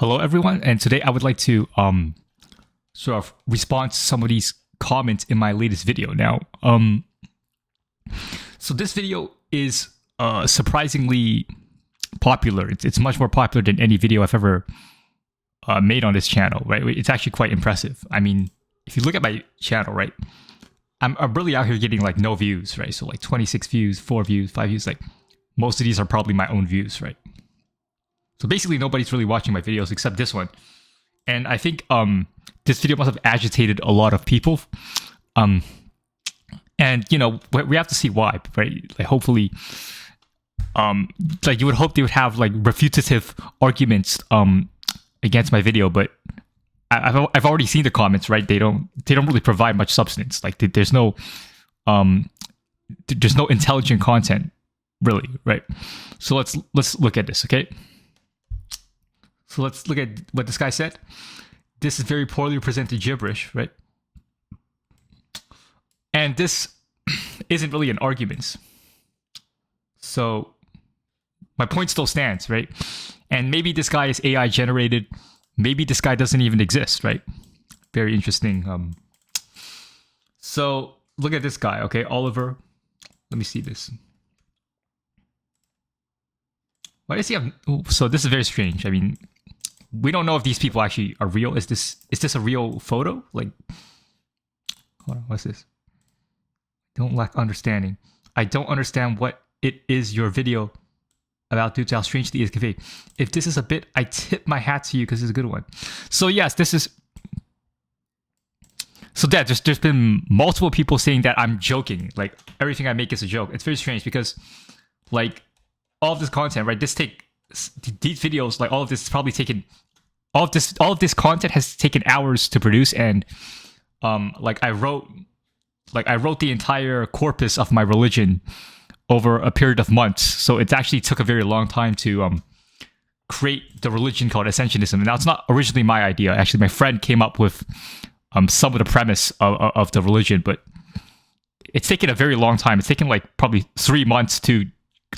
Hello, everyone, and today I would like to sort of respond to some of these comments in my latest video. Now, so this video is surprisingly popular. It's much more popular than any video I've ever made on this channel. Right? It's actually quite impressive. I mean, if you look at my channel, right, I'm really out here getting like no views, right? So like 26 views, 4 views, 5 views. Like most of these are probably my own views, right? So basically nobody's really watching my videos except this one. And I think this video must have agitated a lot of people. And, you know, we have to see why, right? Like hopefully, like you would hope they would have like refutative arguments against my video, but I've already seen the comments, right? They don't really provide much substance. Like there's no intelligent content, really, right? So let's look at this, okay? So let's look at what this guy said. This is very poorly presented gibberish, right? And this isn't really an argument. So my point still stands, right? And maybe this guy is AI generated. Maybe this guy doesn't even exist, right? Very interesting. So look at this guy, okay? Oliver. Let me see this. Why does he have... So this is very strange. I mean... We don't know if these people actually are real. Is this a real photo? Like, hold on, what's this? Don't lack understanding. I don't understand what it is your video about due to how strangely it is conveyed. If this is a bit, I tip my hat to you because it's a good one. So yes, this is... So Dad, there's been multiple people saying that I'm joking. Like, everything I make is a joke. It's very strange because, like, all of this content, right? These videos, like all of this is probably taken, all of this content has taken hours to produce, and like I wrote the entire corpus of my religion over a period of months. So it actually took a very long time to create the religion called Ascensionism. Now it's not originally my idea. Actually, my friend came up with some of the premise of the religion, but it's taken a very long time. It's taken like probably 3 months to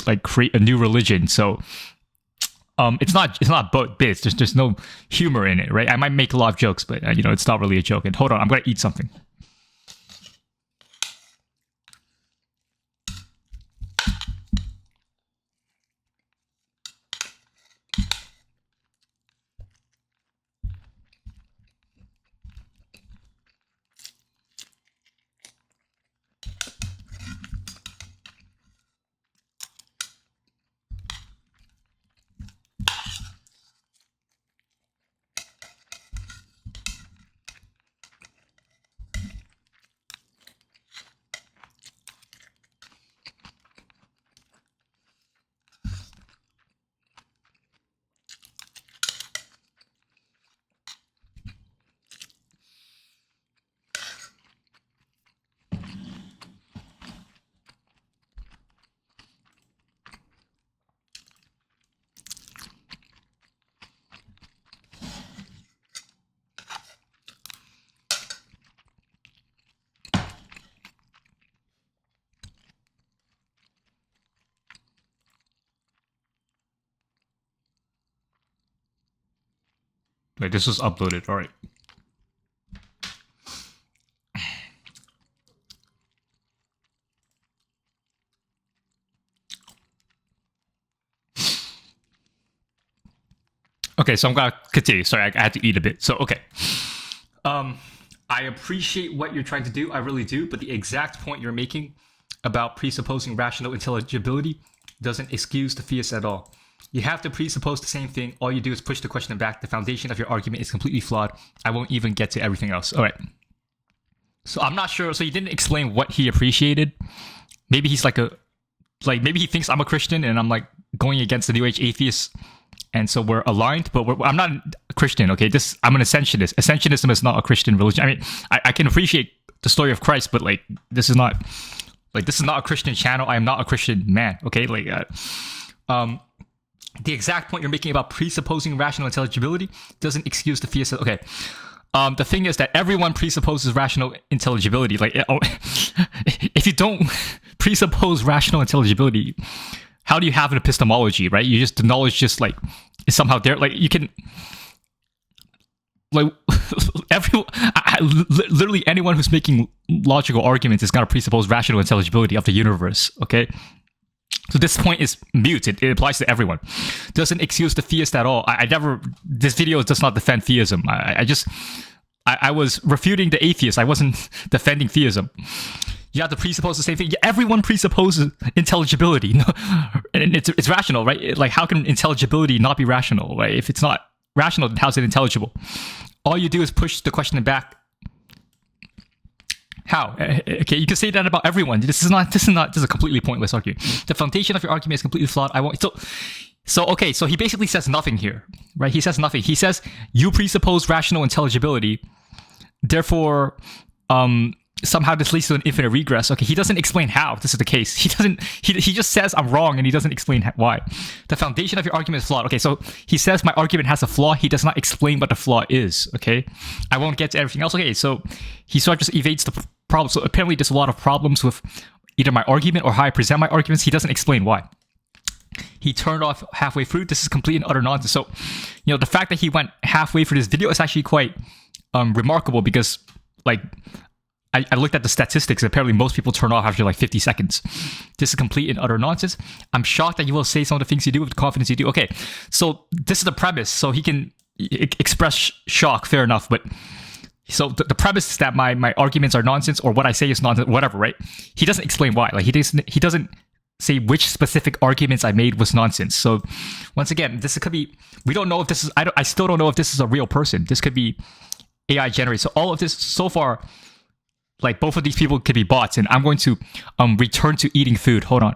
like create a new religion. So it's not both bits. There's no humor in it, right? I might make a lot of jokes, but you know, it's not really a joke. And hold on, I'm gonna eat something. Like this was uploaded, all right. Okay, so I'm gonna continue. Sorry, I had to eat a bit. So okay, I appreciate what you're trying to do. I really do. But the exact point you're making about presupposing rational intelligibility doesn't excuse the theist at all. You have to presuppose the same thing. All you do is push the question back. The foundation of your argument is completely flawed. I won't even get to everything else. All right. So I'm not sure. So you didn't explain what he appreciated. Maybe he's like maybe he thinks I'm a Christian and I'm like going against the New Age atheists. And so we're aligned, but I'm not a Christian, okay? I'm an Ascensionist. Ascensionism is not a Christian religion. I mean, I can appreciate the story of Christ, but like this is not a Christian channel. I am not a Christian man, okay? Like, the exact point you're making about presupposing rational intelligibility doesn't excuse the theist. Okay, the thing is that everyone presupposes rational intelligibility. Like, if you don't presuppose rational intelligibility, how do you have an epistemology, right? You just, the knowledge just like is somehow there. Like you can, like everyone, literally anyone who's making logical arguments is going to presuppose rational intelligibility of the universe. Okay, so this point is mute. It applies to everyone. Doesn't excuse the theist at all. I never. This video does not defend theism. I was refuting the atheist. I wasn't defending theism. You have to presuppose the same thing. Everyone presupposes intelligibility, and it's rational, right? Like, how can intelligibility not be rational? Right? If it's not rational, then how's it intelligible? All you do is push the question back. How? Okay, you can say that about everyone. This is a completely pointless argument. The foundation of your argument is completely flawed. So he basically says nothing here, right? He says nothing. He says you presuppose rational intelligibility, therefore, somehow this leads to an infinite regress. Okay, he doesn't explain how this is the case. He just says I'm wrong, and he doesn't explain why. The foundation of your argument is flawed. Okay, so he says my argument has a flaw. He does not explain what the flaw is. Okay, I won't get to everything else. Okay, so he sort of just evades the problem. So apparently there's a lot of problems with either my argument or how I present my arguments. He doesn't explain why. He turned off halfway through. This is complete and utter nonsense. So, the fact that he went halfway through this video is actually quite remarkable, because, like, I looked at the statistics, and apparently most people turn off after like 50 seconds. This is complete and utter nonsense. I'm shocked that you will say some of the things you do with the confidence you do. Okay, so this is the premise. So he can express shock, fair enough. But so the premise is that my arguments are nonsense, or what I say is nonsense, whatever, right? He doesn't explain why. Like, he doesn't say which specific arguments I made was nonsense. So once again, this could be, we don't know if this is, I still don't know if this is a real person. This could be AI generated. So all of this so far, like, both of these people could be bots, and I'm going to return to eating food. Hold on.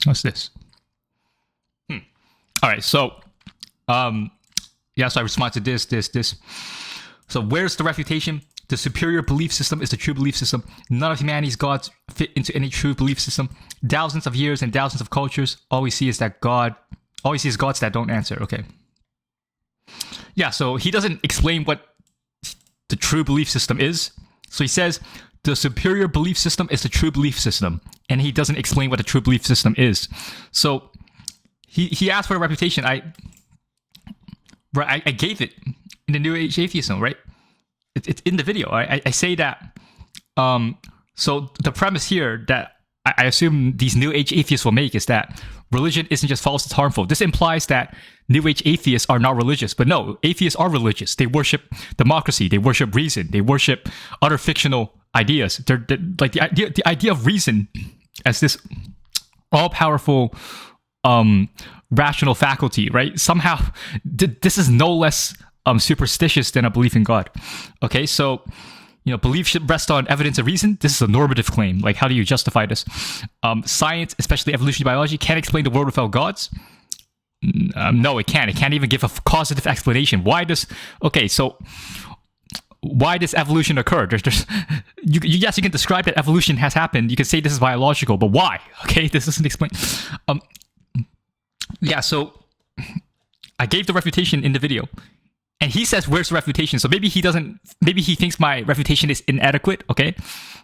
What's this? All right, so so I respond to this. So where's the refutation? The superior belief system is the true belief system. None of humanity's gods fit into any true belief system. Thousands of years and thousands of cultures, all we see is gods that don't answer. Okay. Yeah, so he doesn't explain what the true belief system is. So he says the superior belief system is the true belief system, and he doesn't explain what the true belief system is. So he asked for a reputation. I gave it in the New Age atheism, right? It's in the video. I say that. So the premise here that I assume these New Age atheists will make is that religion isn't just false, it's harmful. This implies that New Age atheists are not religious. But no, atheists are religious. They worship democracy. They worship reason. They worship other fictional ideas. They're like the idea of reason as this all-powerful rational faculty, right? Somehow this is no less superstitious than a belief in God. Okay, so belief should rest on evidence and reason. This is a normative claim. Like, how do you justify this? Science, especially evolutionary biology, can't explain the world without gods. No, it can't. It can't even give a causative explanation. Why does evolution occur? Yes, you can describe that evolution has happened. You can say this is biological, but why? Okay, this doesn't explain. So I gave the refutation in the video. And he says, where's the refutation? So maybe he thinks my refutation is inadequate, okay?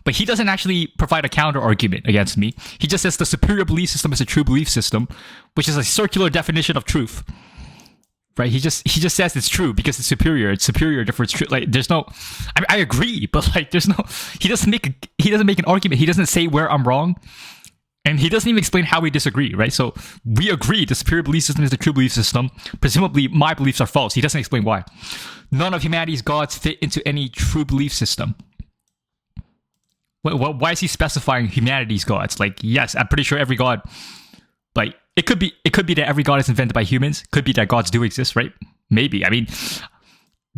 But he doesn't actually provide a counter argument against me. He just says the superior belief system is a true belief system, which is a circular definition of truth. Right? He just says it's true because it's superior. It's superior, therefore it's true. Like, there's no, I agree, but like, there's no, he doesn't make an argument. He doesn't say where I'm wrong. And he doesn't even explain how we disagree, right? So we agree the superior belief system is the true belief system. Presumably, my beliefs are false. He doesn't explain why. None of humanity's gods fit into any true belief system. Why is he specifying humanity's gods? Like, yes, I'm pretty sure every god, like, it could be that every god is invented by humans. Could be that gods do exist, right? Maybe. I mean,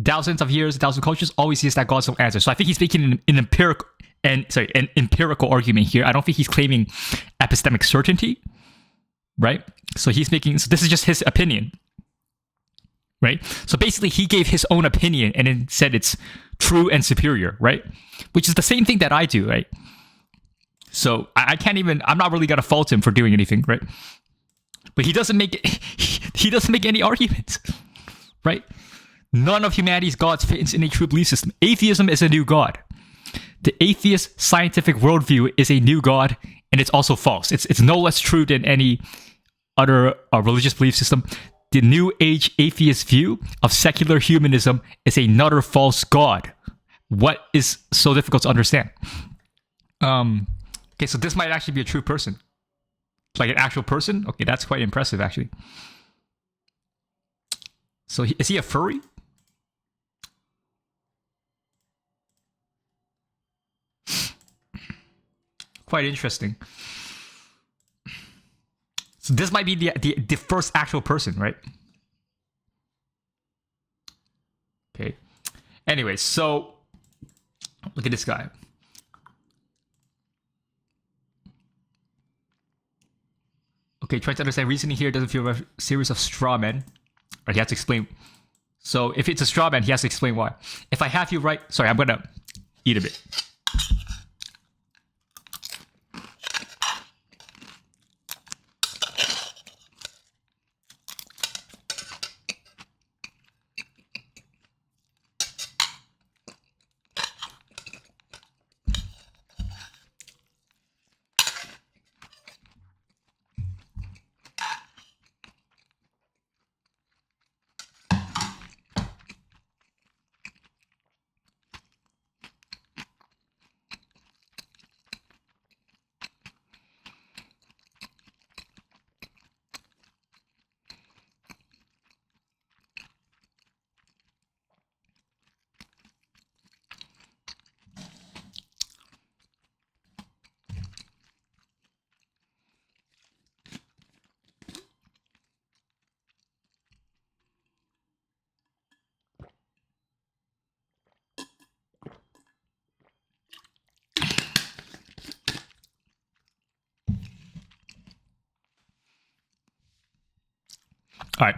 thousands of years, thousands of cultures always use that gods don't answer. So I think he's making an empirical argument here. I don't think he's claiming epistemic certainty, right? So this is just his opinion, right? So basically he gave his own opinion and then said it's true and superior, right? Which is the same thing that I do, right? So I'm not really gonna fault him for doing anything, right? But he doesn't make any arguments, right? None of humanity's gods fits in a true belief system. Atheism is a new god. The atheist scientific worldview is a new god, and it's also false. It's no less true than any other religious belief system. The New Age atheist view of secular humanism is another false god. What is so difficult to understand? Okay, so this might actually be a true person. Like an actual person? Okay, that's quite impressive, actually. So is he a furry? Quite interesting. So this might be the first actual person, right? Okay. Anyway, so look at this guy. Okay, trying to understand reasoning here doesn't feel a series of straw men. Or he has to explain. So if it's a straw man, he has to explain why. If I have you right, sorry, I'm gonna eat a bit. All right.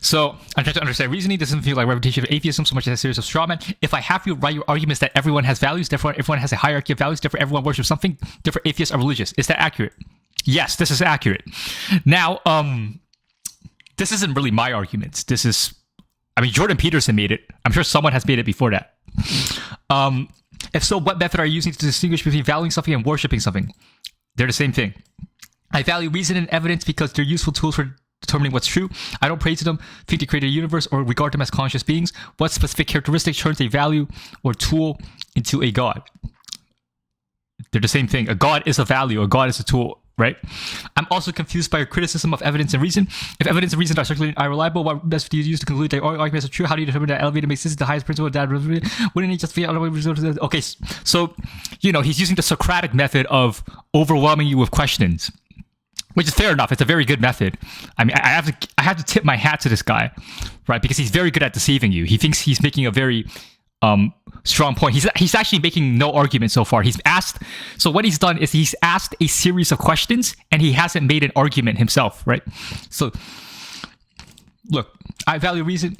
So I'm trying to understand reasoning. Doesn't feel like refutation of atheism so much as a series of straw men. If I have you right, your argument is that everyone has values, therefore everyone has a hierarchy of values, therefore everyone worships something, therefore atheists are religious. Is that accurate? Yes, this is accurate. Now, this isn't really my argument. This is, I mean, Jordan Peterson made it. I'm sure someone has made it before that. If so, what method are you using to distinguish between valuing something and worshipping something? They're the same thing. I value reason and evidence because they're useful tools for determining what's true. I don't praise them, think they created a universe, or regard them as conscious beings. What specific characteristic turns a value or tool into a god? They're the same thing. A god is a value. A god is a tool, right? I'm also confused by your criticism of evidence and reason. If evidence and reason are circularly unreliable, what best do you use to conclude that arguments are true? How do you determine that elevated makes sense the highest principle of that? Wouldn't it just be other way result to that? Okay, so, he's using the Socratic method of overwhelming you with questions, which is fair enough. It's a very good method. I mean, I have to tip my hat to this guy, right? Because he's very good at deceiving you. He thinks he's making a very strong point. He's actually making no argument so far. He's asked. So what he's done is he's asked a series of questions and he hasn't made an argument himself, right? So look, I value reason.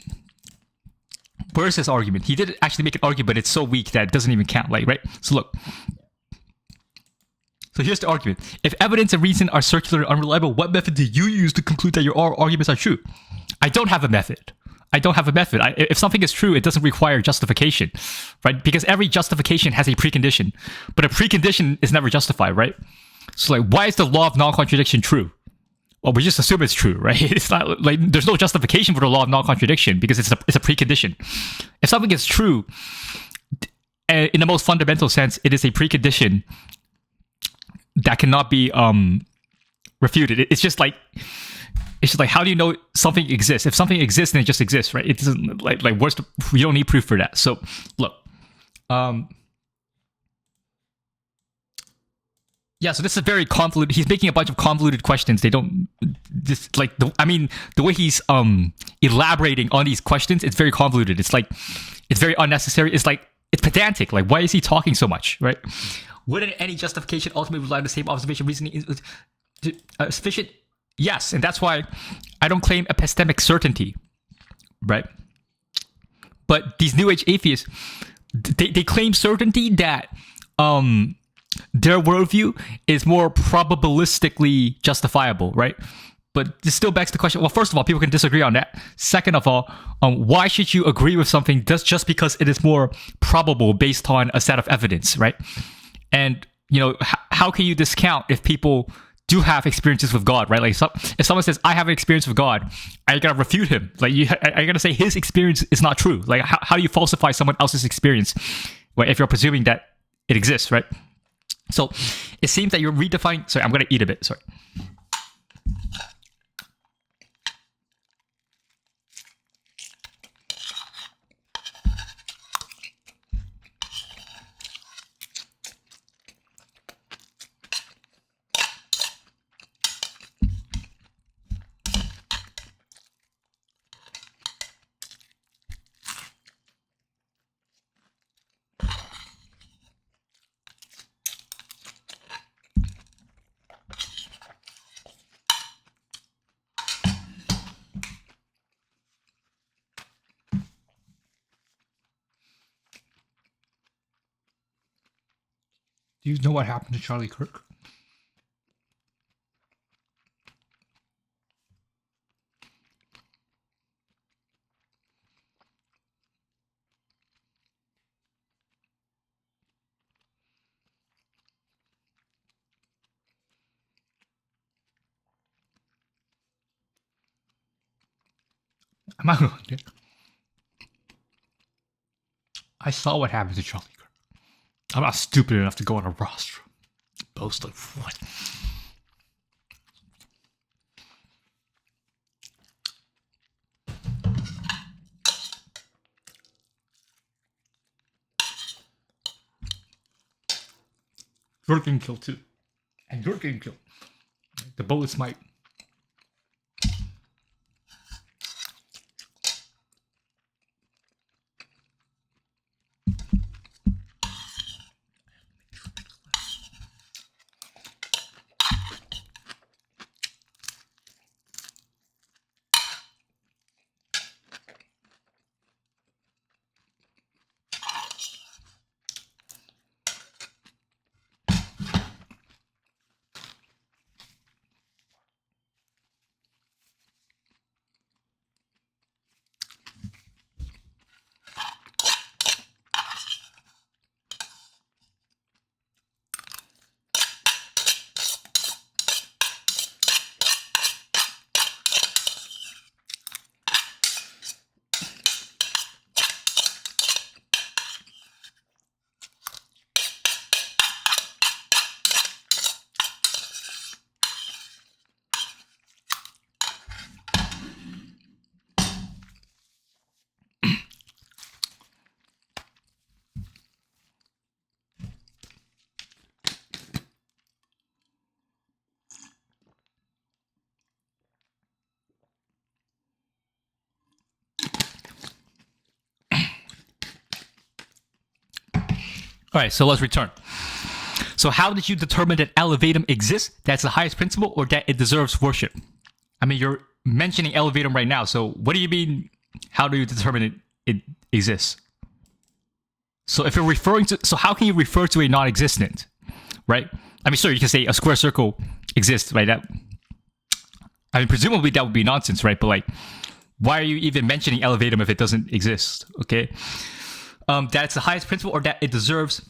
Where's his argument? He did actually make an argument, but it's so weak that it doesn't even count. Like, right? So look. So here's the argument. If evidence and reason are circular and unreliable, what method do you use to conclude that your arguments are true? I don't have a method. If something is true, it doesn't require justification, right? Because every justification has a precondition, but a precondition is never justified, right? So like, why is the law of non-contradiction true? Well, we just assume it's true, right? It's not like there's no justification for the law of non-contradiction because it's a precondition. If something is true, in the most fundamental sense, it is a precondition that cannot be refuted. It's just like how do you know something exists? If something exists, then it just exists, right? It doesn't like we don't need proof for that. So look, yeah. So this is very convoluted. He's making a bunch of convoluted questions. They don't just like the way he's elaborating on these questions. It's very convoluted. It's very unnecessary. It's pedantic. Like, why is he talking so much, right? Wouldn't any justification ultimately rely on the same observation reasoning sufficient? Yes, and that's why I don't claim epistemic certainty, right? But these New Age atheists, they claim certainty that their worldview is more probabilistically justifiable, right? But this still begs the question, well, first of all, people can disagree on that. Second of all, why should you agree with something just because it is more probable based on a set of evidence, right? And, how can you discount if people do have experiences with God, right? Like, if someone says, I have an experience with God, I gotta refute him. Like, I gotta say his experience is not true. Like, how do you falsify someone else's experience if you're presuming that it exists, right? So it seems that you're redefining. Sorry, I'm gonna eat a bit. Sorry. Do you know what happened to Charlie Kirk? I'm not going to. I saw what happened to Charlie Kirk. I'm not stupid enough to go on a rostrum. Boast of what? You're getting killed too. And you're getting killed. The bullets might. All right, so let's return. So how did you determine that elevatum exists, that's the highest principle, or that it deserves worship? I mean, you're mentioning elevatum right now, so what do you mean, how do you determine it exists? So if you're referring to, so how can you refer to a non-existent, right? I mean, sure, you can say a square circle exists, right? That, I mean, presumably that would be nonsense, right? But like, why are you even mentioning elevatum if it doesn't exist, okay? That it's the highest principle or that it deserves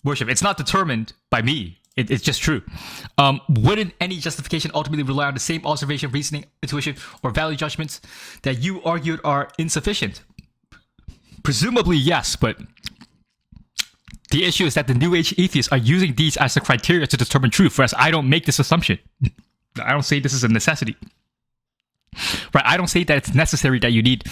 worship. It's not determined by me. It's just true. Wouldn't any justification ultimately rely on the same observation, reasoning, intuition, or value judgments that you argued are insufficient? Presumably, yes, but the issue is that the New Age atheists are using these as the criteria to determine truth, whereas I don't make this assumption. I don't say this is a necessity. Right? I don't say that it's necessary that you need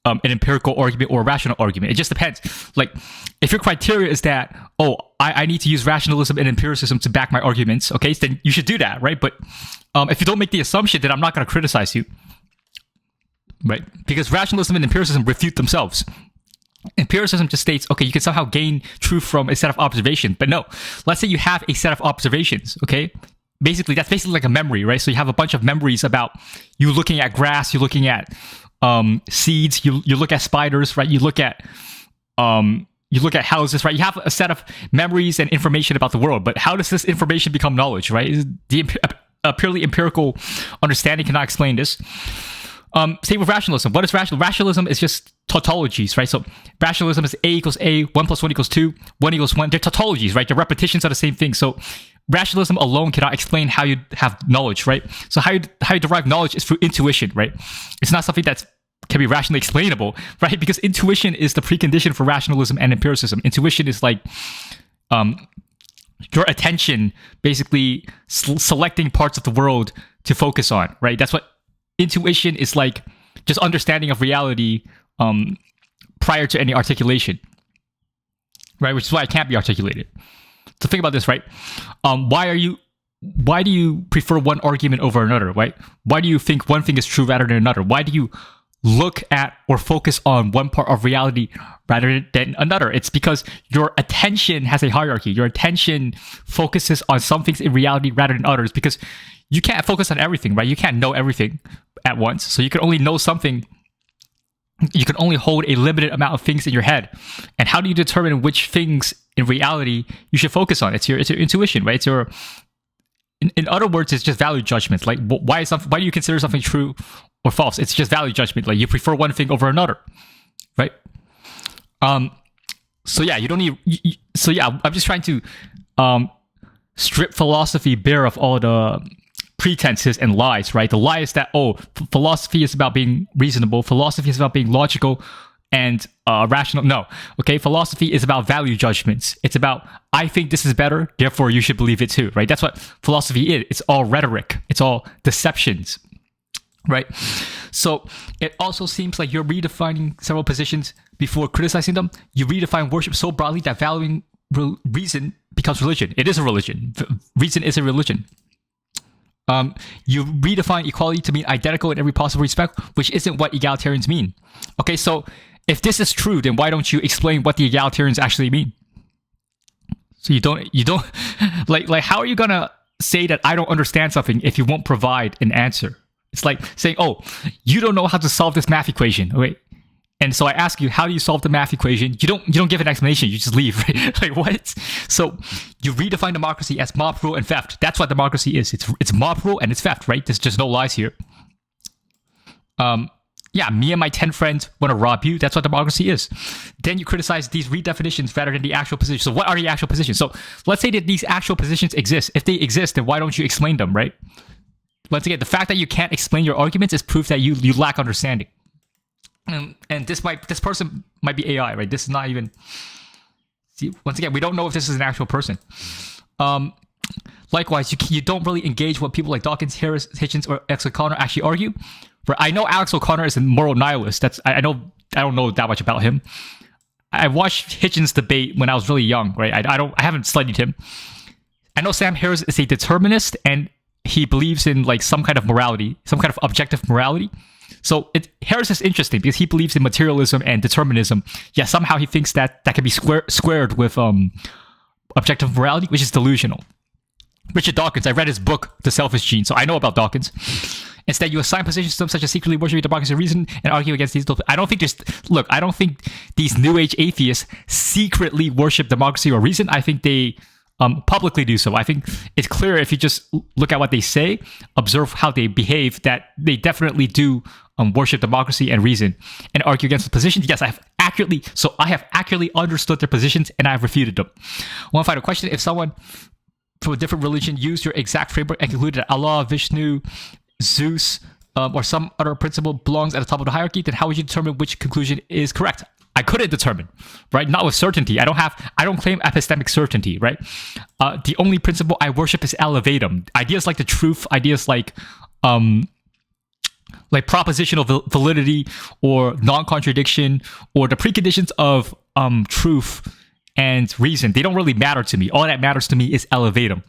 an empirical argument or a rational argument. It just depends. Like, if your criteria is that, oh, I need to use rationalism and empiricism to back my arguments, okay, then you should do that, right? But if you don't make the assumption, then I'm not going to criticize you, right? Because rationalism and empiricism refute themselves. Empiricism just states, okay, you can somehow gain truth from a set of observations, but no. Let's say you have a set of observations, okay? Basically, that's basically like a memory, right? So you have a bunch of memories about you looking at grass, you're looking at seeds, you look at spiders, right? You look at houses, right? You have a set of memories and information about the world, but how does this information become knowledge, right? A purely empirical understanding cannot explain this. Same with rationalism. What is rationalism? Rationalism is just tautologies, right? So rationalism is A equals A, 1 plus 1 equals 2, 1 equals 1. They're tautologies, right? They're repetitions of the same thing. So rationalism alone cannot explain how you have knowledge, right? So how you derive knowledge is through intuition, right? It's not something that can be rationally explainable, right? Because intuition is the precondition for rationalism and empiricism. Intuition is like your attention basically selecting parts of the world to focus on, right? That's what intuition is like, just understanding of reality prior to any articulation, right? Which is why it can't be articulated. So think about this, right? Why do you prefer one argument over another, right? Why do you think one thing is true rather than another? Why do you look at or focus on one part of reality rather than another? It's because your attention has a hierarchy. Your attention focuses on some things in reality rather than others, because you can't focus on everything, right? You can't know everything at once. So you can only know something. You can only hold a limited amount of things in your head. And how do you determine which things in reality you should focus on? It's your intuition, right? It's your, in other words, it's just value judgment. Like, why do you consider something true or false? It's just value judgment. Like, you prefer one thing over another, right? So yeah, you don't need. So yeah, I'm just trying to strip philosophy bare of all the pretenses and lies, right? The lie is that, philosophy is about being reasonable. Philosophy is about being logical and rational. No, okay? Philosophy is about value judgments. It's about, I think this is better, therefore you should believe it too, right? That's what philosophy is. It's all rhetoric. It's all deceptions, right? So it also seems like you're redefining several positions before criticizing them. You redefine worship so broadly that valuing reason becomes religion. It is a religion. Reason is a religion. You redefine equality to mean identical in every possible respect, which isn't what egalitarians mean. Okay, so if this is true, then why don't you explain what the egalitarians actually mean? So you don't like how are you gonna say that I don't understand something if you won't provide an answer? It's like saying, oh, you don't know how to solve this math equation. Okay. And so I ask you, how do you solve the math equation? You don't give an explanation. You just leave. Right? Like, what? So you redefine democracy as mob rule and theft. That's what democracy is. It's mob rule and it's theft, right? There's just no lies here. Yeah, me and my 10 friends want to rob you. That's what democracy is. Then you criticize these redefinitions rather than the actual positions. So what are the actual positions? So let's say that these actual positions exist. If they exist, then why don't you explain them, right? Once again, the fact that you can't explain your arguments is proof that you lack understanding. And this person might be AI, right? This is not even. See, once again, we don't know if this is an actual person. Likewise, you don't really engage what people like Dawkins, Harris, Hitchens, or Alex O'Connor actually argue. Right? I know Alex O'Connor is a moral nihilist. I don't know that much about him. I watched Hitchens debate when I was really young, right? I haven't studied him. I know Sam Harris is a determinist, and he believes in like some kind of morality, some kind of objective morality. So Harris is interesting because he believes in materialism and determinism. Yeah, somehow he thinks that can be squared with objective morality, which is delusional. Richard Dawkins, I read his book, The Selfish Gene, so I know about Dawkins. Instead, you assign positions to them such as secretly worshiping democracy of reason and argue against these. I don't think these New Age atheists secretly worship democracy or reason. I think they publicly do so. I think it's clear if you just look at what they say, observe how they behave, that they definitely do worship democracy and reason and argue against the positions. Yes, I have accurately understood their positions and I have refuted them. One final question: if someone from a different religion used your exact framework and concluded that Allah, Vishnu, Zeus, or some other principle belongs at the top of the hierarchy, then how would you determine which conclusion is correct? I couldn't determine, right? Not with certainty. I don't claim epistemic certainty, right? The only principle I worship is elevatum. Ideas like the truth, ideas like propositional validity or non-contradiction or the preconditions of truth and reason, they don't really matter to me. All that matters to me is elevatum.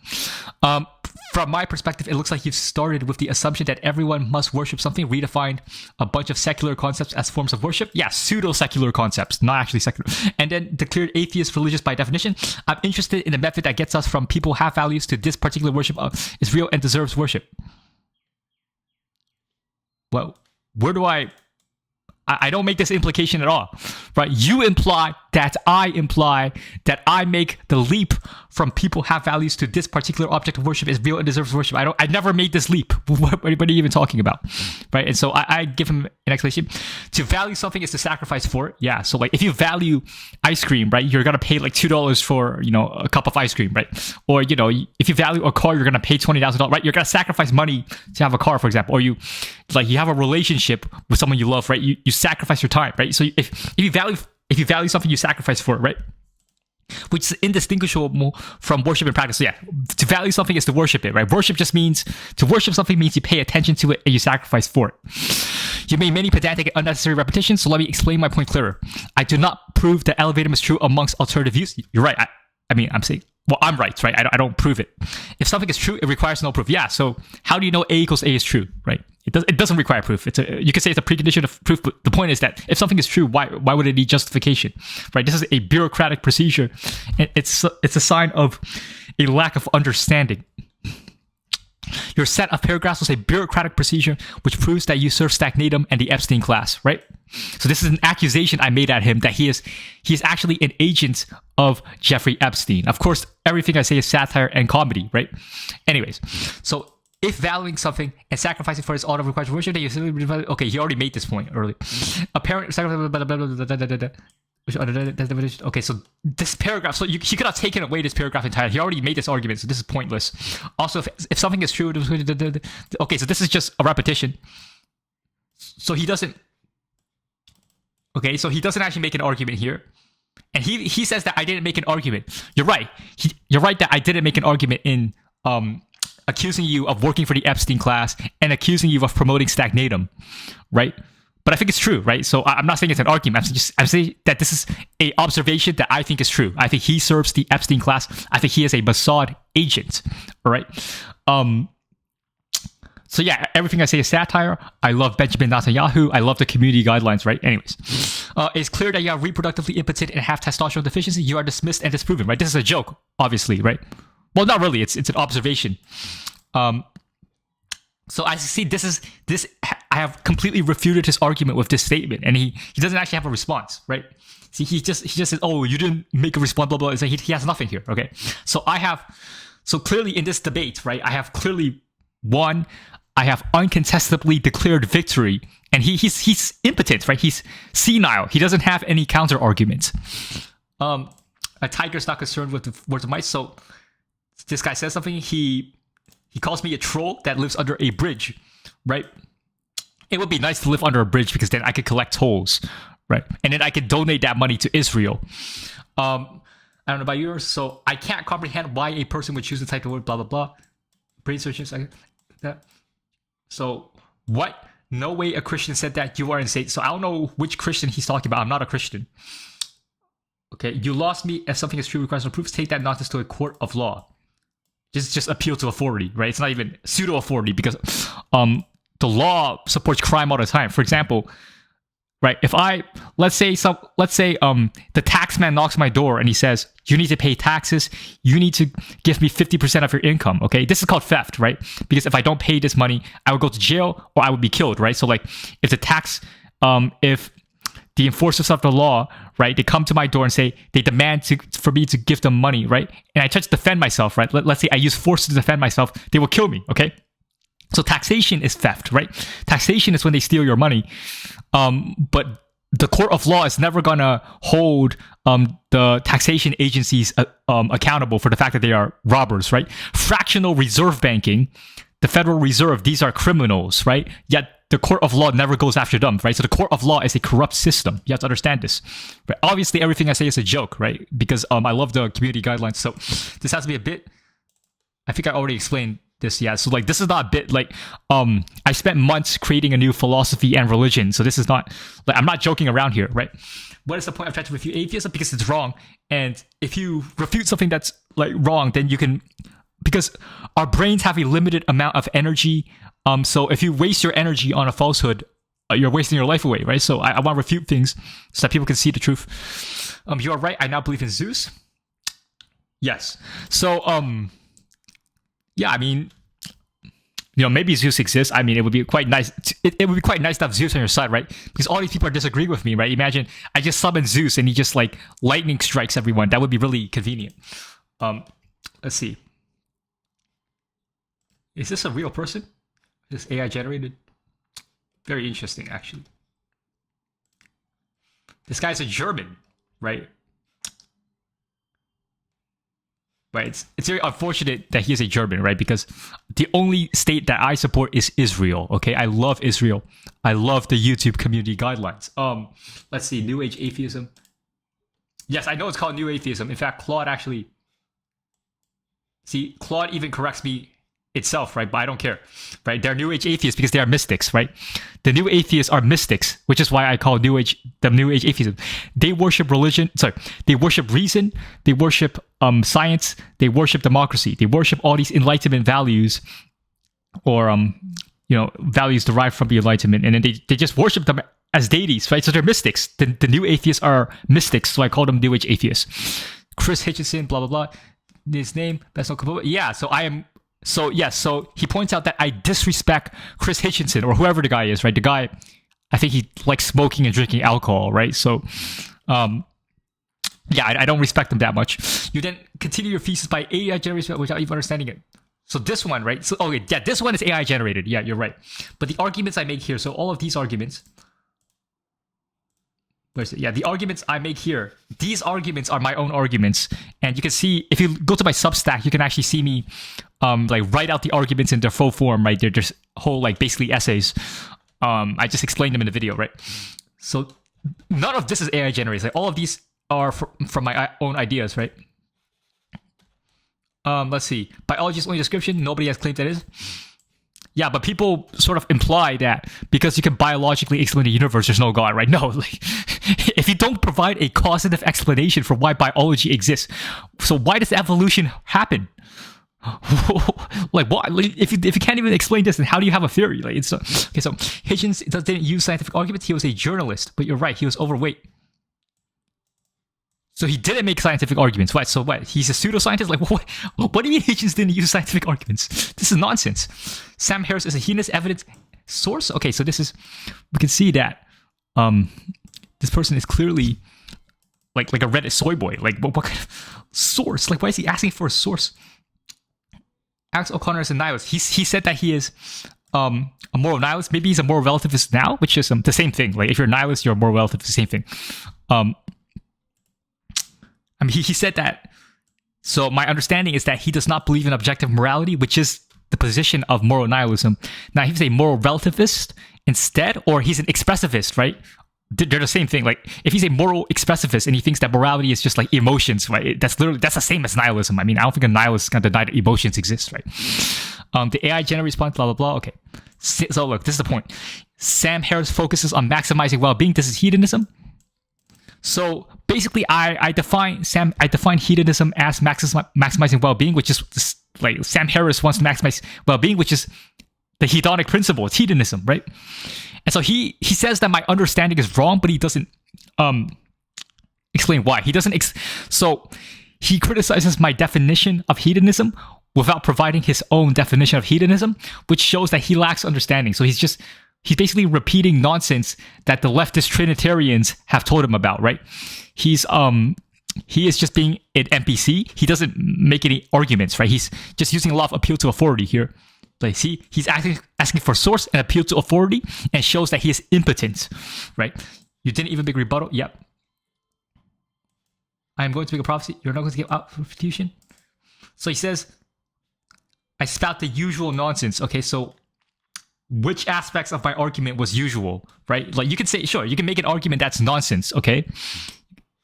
From my perspective, it looks like you've started with the assumption that everyone must worship something, redefined a bunch of secular concepts as forms of worship. Yeah, pseudo-secular concepts, not actually secular. And then declared atheist religious by definition. I'm interested in the method that gets us from people have values to this particular worship is real and deserves worship. Well, where do I don't make this implication at all, right? You imply that I make the leap from people have values to this particular object of worship is real and deserves worship. I never made this leap. What are you even talking about, right? And so I give him an explanation. To value something is to sacrifice for it. Yeah. So like if you value ice cream, right, you're gonna pay like $2 for a cup of ice cream, right? Or if you value a car, you're gonna pay $20,000, right? You're gonna sacrifice money to have a car, for example. Or you have a relationship with someone you love, right? You sacrifice your time, right? So if you value something, you sacrifice for it, right? Which is indistinguishable from worship and practice. So yeah, to value something is to worship it, right? To worship something means you pay attention to it and you sacrifice for it. You made many pedantic and unnecessary repetitions, so let me explain my point clearer. I do not prove that elevatum is true amongst alternative views. You're right. I'm saying, well, I'm right, right? I don't prove it. If something is true, it requires no proof. Yeah, so how do you know A equals A is true, right? It doesn't require proof. You could say it's a precondition of proof, but the point is that if something is true, why would it need justification, right? This is a bureaucratic procedure. It's a sign of a lack of understanding. Your set of paragraphs was a bureaucratic procedure which proves that you serve stagnatum and the Epstein class, right? So this is an accusation I made at him that he is actually an agent of Jeffrey Epstein. Of course, everything I say is satire and comedy, right? Anyways, so if valuing something and sacrificing for its honor requires worship, then you simply okay. He already made this point earlier. Apparent. Okay, so this paragraph. So you could have taken away this paragraph entirely. He already made this argument, so this is pointless. Also, if something is true, okay, so this is just a repetition. So he doesn't. Okay, so he doesn't actually make an argument here. And he says that I didn't make an argument. You're right. You're right that I didn't make an argument in accusing you of working for the Epstein class and accusing you of promoting stagnatum, right? But I think it's true, right? So I'm not saying it's an argument. I'm saying that this is a observation that I think is true. I think he serves the Epstein class. I think he is a Mossad agent, all right? So yeah, everything I say is satire. I love Benjamin Netanyahu. I love the community guidelines, right? Anyways, it's clear that you are reproductively impotent and have testosterone deficiency. You are dismissed and disproven, right? This is a joke, obviously, right? Well, not really. It's an observation. So I see this. I have completely refuted his argument with this statement, and he doesn't actually have a response, right? See, he just says, "Oh, you didn't make a response." Blah blah. It's like he has nothing here. Okay, so clearly in this debate, right? I have clearly won. I have uncontestably declared victory, and he's impotent, right? He's senile. He doesn't have any counter arguments. A tiger's not concerned with the words of mice. So this guy says something. He calls me a troll that lives under a bridge, right? It would be nice to live under a bridge because then I could collect tolls, right? And then I could donate that money to Israel. I don't know about yours, so I can't comprehend why a person would choose to type the word blah blah blah. Brain searches like that. So what? No way a Christian said that. You are insane. So I don't know which Christian he's talking about. I'm not a Christian. Okay, you lost me. If something is true, requires no proofs. Take that nonsense to a court of law. Just appeal to authority, right? It's not even pseudo authority because the law supports crime all the time. For example, right? If let's say the tax man knocks on my door and he says, you need to pay taxes, you need to give me 50% of your income, okay? This is called theft, right? Because if I don't pay this money, I would go to jail or I would be killed, right? So like if if the enforcers of the law, right, they come to my door and say they demand for me to give them money, right? And I try to defend myself, right? Let's say I use force to defend myself, they will kill me, okay? So taxation is theft, right? Taxation is when they steal your money. But the court of law is never gonna hold the taxation agencies accountable for the fact that they are robbers, right? Fractional reserve banking, the Federal Reserve, these are criminals, right? Yet the court of law never goes after them, right? So the court of law is a corrupt system. You have to understand this. But obviously, everything I say is a joke, right? Because I love the community guidelines. So this has to be a bit. I think I already explained this. Yeah. So like this is not a bit like I spent months creating a new philosophy and religion. So this is not like I'm not joking around here, right? What is the point of trying to refute atheism? Because it's wrong. And if you refute something that's like wrong, then you can, because our brains have a limited amount of energy. So if you waste your energy on a falsehood, you're wasting your life away, right? So I want to refute things so that people can see the truth. You are right. I now believe in Zeus. Yes. So yeah, I mean, maybe Zeus exists. I mean, it would be quite nice. It would be quite nice to have Zeus on your side, right? Because all these people are disagreeing with me, right? Imagine I just summon Zeus and he just like lightning strikes everyone. That would be really convenient. Let's see. Is this a real person? Is this AI generated? Very interesting, actually. This guy's a German, right? Right. It's very unfortunate that he is a German, right? Because the only state that I support is Israel. Okay, I love Israel. I love the YouTube community guidelines. Let's see, New Age atheism. Yes, I know it's called New Atheism. In fact, Claude even corrects me itself, right? But I don't care, right? They're New Age atheists because they are mystics, right? The New Atheists are mystics, which is why I call New Age atheism. They worship religion. They worship reason. They worship science. They worship democracy. They worship all these Enlightenment values, or values derived from the Enlightenment, and then they just worship them as deities, right? So they're mystics. The New Atheists are mystics, so I call them New Age atheists. Chris Hitchison, blah blah blah. His name, that's not cool. Yeah, so I am. So yes, so he points out that I disrespect Chris Hitchison, or whoever the guy is, right? The guy, I think he likes smoking and drinking alcohol, right? So, yeah, I don't respect him that much. You then continue your thesis by AI generated without even understanding it. So this one, right? So yeah, this one is AI generated. Yeah, you're right. But the arguments I make here, so all of these arguments. Where's it? Yeah, the arguments I make here, these arguments are my own arguments. And you can see, if you go to my Substack, you can actually see me like write out the arguments in their full form, right? They're just whole, like, basically essays. I just explained them in the video, right? So none of this is AI generated. Like, all of these are from my own ideas, right? Let's see. Biology is only description. Nobody has claimed that is. Yeah, but people sort of imply that because you can biologically explain the universe, there's no God, right? No, like, if you don't provide a causative explanation for why biology exists, so why does evolution happen? Like, what? If you can't even explain this, then how do you have a theory? Like, it's okay. So Hitchens didn't use scientific arguments. He was a journalist, but you're right. He was overweight. So he didn't make scientific arguments. What? So what? He's a pseudoscientist? Like, what? What do you mean Hitchens didn't use scientific arguments? This is nonsense. Sam Harris is a hedonist evidence source. Okay, so this is, we can see that this person is clearly like a Reddit soy boy. Like, what kind of source? Like, why is he asking for a source? Alex O'Connor is a nihilist. He said that he is a moral nihilist. Maybe he's a moral relativist now, which is the same thing. Like, if you're a nihilist, you're a moral relativist. The same thing. I mean, he said that. So my understanding is that he does not believe in objective morality, which is the position of moral nihilism. Now, he's a moral relativist instead, or he's an expressivist, right? They're the same thing. Like, if he's a moral expressivist and he thinks that morality is just like emotions, right? That's the same as nihilism. I mean, I don't think a nihilist is going to deny that emotions exist, right? The AI generates response, blah, blah, blah. Okay. So look, this is the point. Sam Harris focuses on maximizing well-being. This is hedonism. So basically, I define hedonism as maximizing well-being, which is like Sam Harris wants to maximize well-being, which is the hedonic principle. It's hedonism, right? And so he says that my understanding is wrong, but he doesn't explain why. He doesn't. So he criticizes my definition of hedonism without providing his own definition of hedonism, which shows that he lacks understanding. So he's basically repeating nonsense that the leftist Trinitarians have told him about, right? He is just being an NPC. He doesn't make any arguments, right? He's just using a lot of appeal to authority here. Like, see, he's asking for source and appeal to authority and shows that he is impotent, right? You didn't even make rebuttal? Yep. I am going to make a prophecy. You're not going to give out refutation? So he says, I spout the usual nonsense. Okay, so which aspects of my argument was usual, right? Like, you can say, sure, you can make an argument that's nonsense, okay?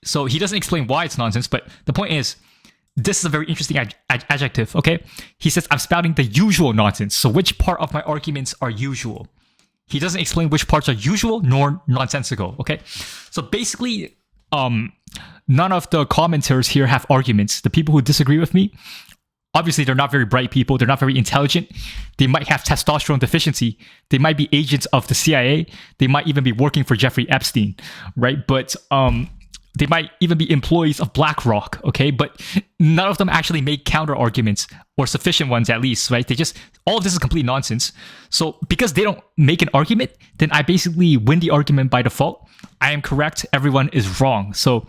So he doesn't explain why it's nonsense, but the point is, this is a very interesting adjective, okay? He says, I'm spouting the usual nonsense. So which part of my arguments are usual? He doesn't explain which parts are usual nor nonsensical, okay? So basically, none of the commenters here have arguments. The people who disagree with me, obviously they're not very bright people. They're not very intelligent. They might have testosterone deficiency. They might be agents of the CIA. They might even be working for Jeffrey Epstein, right? But they might even be employees of BlackRock, okay? But none of them actually make counter arguments, or sufficient ones at least, right? All of this is complete nonsense. So because they don't make an argument, then I basically win the argument by default. I am correct. Everyone is wrong. So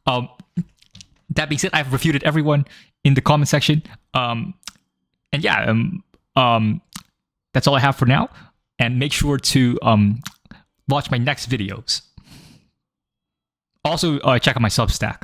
that being said, I've refuted everyone in the comment section. And yeah, that's all I have for now. And make sure to watch my next videos. Also, check out my Substack.